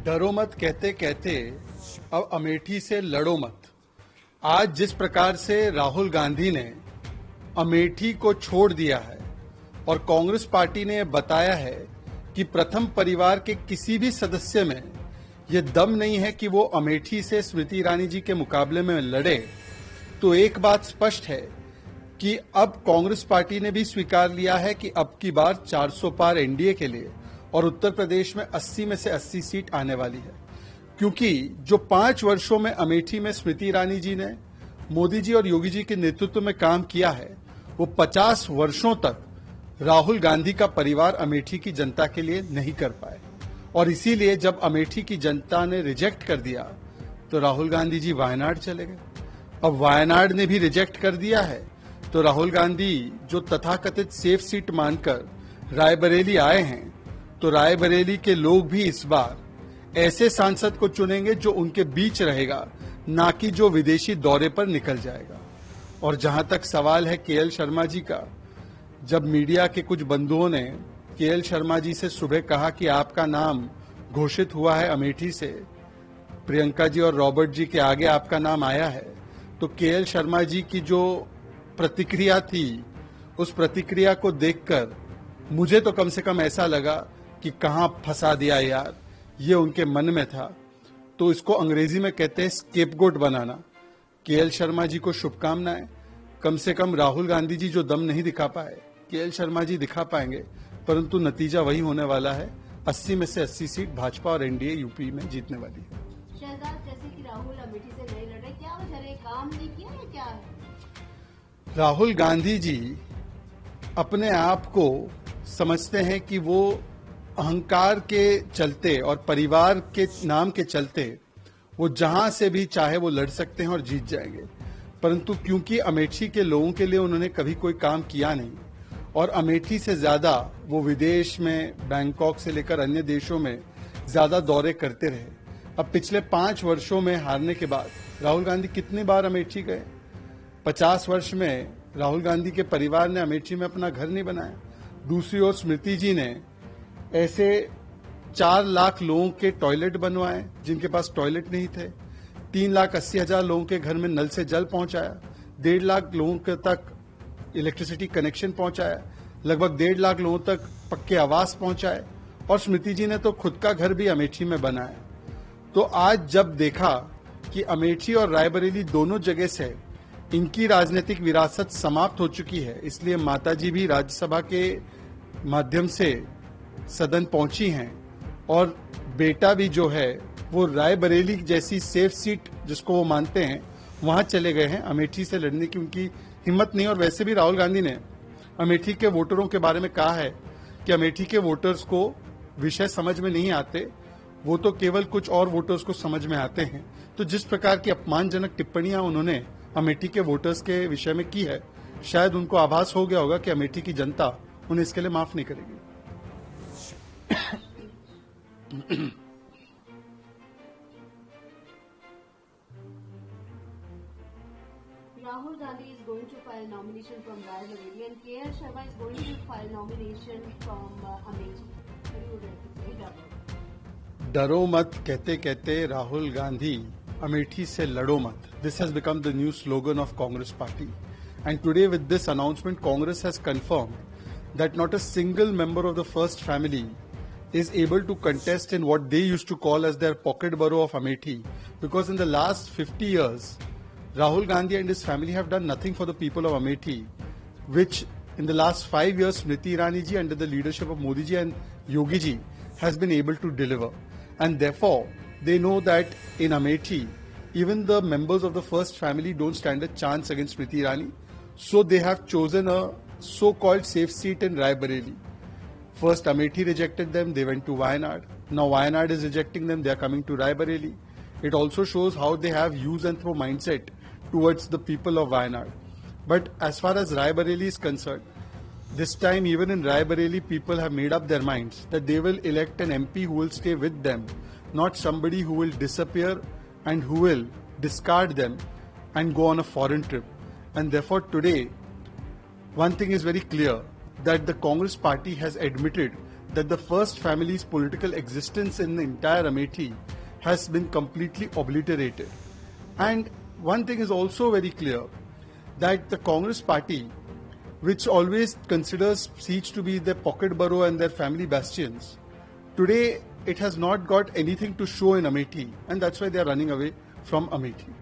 डरो मत कहते कहते अब अमेठी से लड़ो मत। आज जिस प्रकार से राहुल गांधी ने अमेठी को छोड़ दिया है और कांग्रेस पार्टी ने बताया है कि प्रथम परिवार के किसी भी सदस्य में ये दम नहीं है कि वो अमेठी से स्मृति ईरानी जी के मुकाबले में लड़े, तो एक बात स्पष्ट है कि अब कांग्रेस पार्टी ने भी स्वीकार लिया है कि अब की बार 400 पार एनडीए के लिए और उत्तर प्रदेश में 80 में से 80 सीट आने वाली है। क्योंकि जो 5 वर्षों में अमेठी में स्मृति ईरानी जी ने मोदी जी और योगी जी के नेतृत्व में काम किया है, वो 50 वर्षों तक राहुल गांधी का परिवार अमेठी की जनता के लिए नहीं कर पाए। और इसीलिए जब अमेठी की जनता ने रिजेक्ट कर दिया तो राहुल गांधी जी वायनाड चले गए। अब वायनाड ने भी रिजेक्ट कर दिया है तो राहुल गांधी जो तथाकथित सेफ सीट मानकर रायबरेली आए हैं, तो रायबरेली के लोग भी इस बार ऐसे सांसद को चुनेंगे जो उनके बीच रहेगा, ना कि जो विदेशी दौरे पर निकल जाएगा। और जहां तक सवाल है केएल शर्मा जी का, जब मीडिया के कुछ बंधुओं ने केएल शर्मा जी से सुबह कहा कि आपका नाम घोषित हुआ है अमेठी से, प्रियंका जी और रॉबर्ट जी के आगे आपका नाम आया है, तो केएल शर्मा जी की जो प्रतिक्रिया थी, उस प्रतिक्रिया को देखकर मुझे तो कम से कम ऐसा लगा कि कहां फंसा दिया यार, ये उनके मन में था। तो इसको अंग्रेजी में कहते हैं स्केपगोट बनाना। केएल शर्मा जी को शुभकामनाएं। कम से कम राहुल गांधी जी जो दम नहीं दिखा पाए, केएल शर्मा जी दिखा पाएंगे, परंतु नतीजा वही होने वाला है, 80 में से 80 सीट भाजपा और एनडीए यूपी में जीतने वाली है। शहजाद, जैसे कि राहुल अमेठी से नहीं लड़ रहे, क्या वजह है? काम नहीं किया या क्या है? राहुल गांधी जी अपने आप को समझते हैं कि वो अहंकार के चलते और परिवार के नाम के चलते वो जहां से भी चाहे वो लड़ सकते हैं और जीत जाएंगे। परंतु क्योंकि अमेठी के लोगों के लिए उन्होंने कभी कोई काम किया नहीं और अमेठी से ज्यादा वो विदेश में, बैंकॉक से लेकर अन्य देशों में ज्यादा दौरे करते रहे। अब पिछले 5 वर्षों में हारने के बाद राहुल गांधी कितनी बार अमेठी गए? 50 वर्ष में राहुल गांधी के परिवार ने अमेठी में अपना घर नहीं बनाया। दूसरी ओर स्मृति जी ने ऐसे 4 लाख लोगों के टॉयलेट बनवाए जिनके पास टॉयलेट नहीं थे, 3,80,000 लोगों के घर में नल से जल पहुंचाया, 1.5 लाख लोगों के तक इलेक्ट्रिसिटी कनेक्शन पहुंचाया, लगभग 1.5 लाख लोगों तक पक्के आवास पहुंचाए, और स्मृति जी ने तो खुद का घर भी अमेठी में बनाया। तो आज जब देखा कि अमेठी और रायबरेली दोनों जगह से इनकी राजनीतिक विरासत समाप्त हो चुकी है, इसलिए माताजी भी राज्यसभा के माध्यम से सदन पहुंची हैं और बेटा भी जो है वो रायबरेली जैसी सेफ सीट जिसको वो मानते हैं वहां चले गए हैं। अमेठी से लड़ने की उनकी हिम्मत नहीं। और वैसे भी राहुल गांधी ने अमेठी के वोटरों के बारे में कहा है कि अमेठी के वोटर्स को विषय समझ में नहीं आते, वो तो केवल कुछ और वोटर्स को समझ में आते हैं। तो जिस प्रकार की अपमानजनक टिप्पणियां उन्होंने अमेठी के वोटर्स के विषय में की है, शायद उनको आभास हो गया होगा कि अमेठी की जनता उन्हें इसके लिए माफ नहीं करेगी। Rahul Gandhi is going to file nomination from Raebareli and KL Sharma is going to file nomination from Amethi. What do you like to say about it? डरो मत कहते कहते राहुल गांधी अमेठी से लड़ो मत. This has become the new slogan of Congress party. And today with this announcement, Congress has confirmed that not a single member of the first family is able to contest in what they used to call as their pocket borough of Amethi, because in the last 50 years, Rahul Gandhi and his family have done nothing for the people of Amethi, which in the last 5 years, Smriti Irani ji under the leadership of Modi ji and Yogi ji has been able to deliver. And therefore, they know that in Amethi, even the members of the first family don't stand a chance against Smriti Irani. So they have chosen a so-called safe seat in Raebareli. First, Amethi rejected them, they went to Wayanad. Now Wayanad is rejecting them, they are coming to Raebareli. It also shows how they have use and throw mindset towards the people of Wayanad. But as far as Raebareli is concerned, this time even in Raebareli, people have made up their minds that they will elect an MP who will stay with them, not somebody who will disappear and who will discard them and go on a foreign trip. And therefore today, one thing is very clear, that the Congress party has admitted that the first family's political existence in the entire Amethi has been completely obliterated. And one thing is also very clear, that the Congress party, which always considers seats to be their pocket borough and their family bastions, today it has not got anything to show in Amethi, and that's why they are running away from Amethi.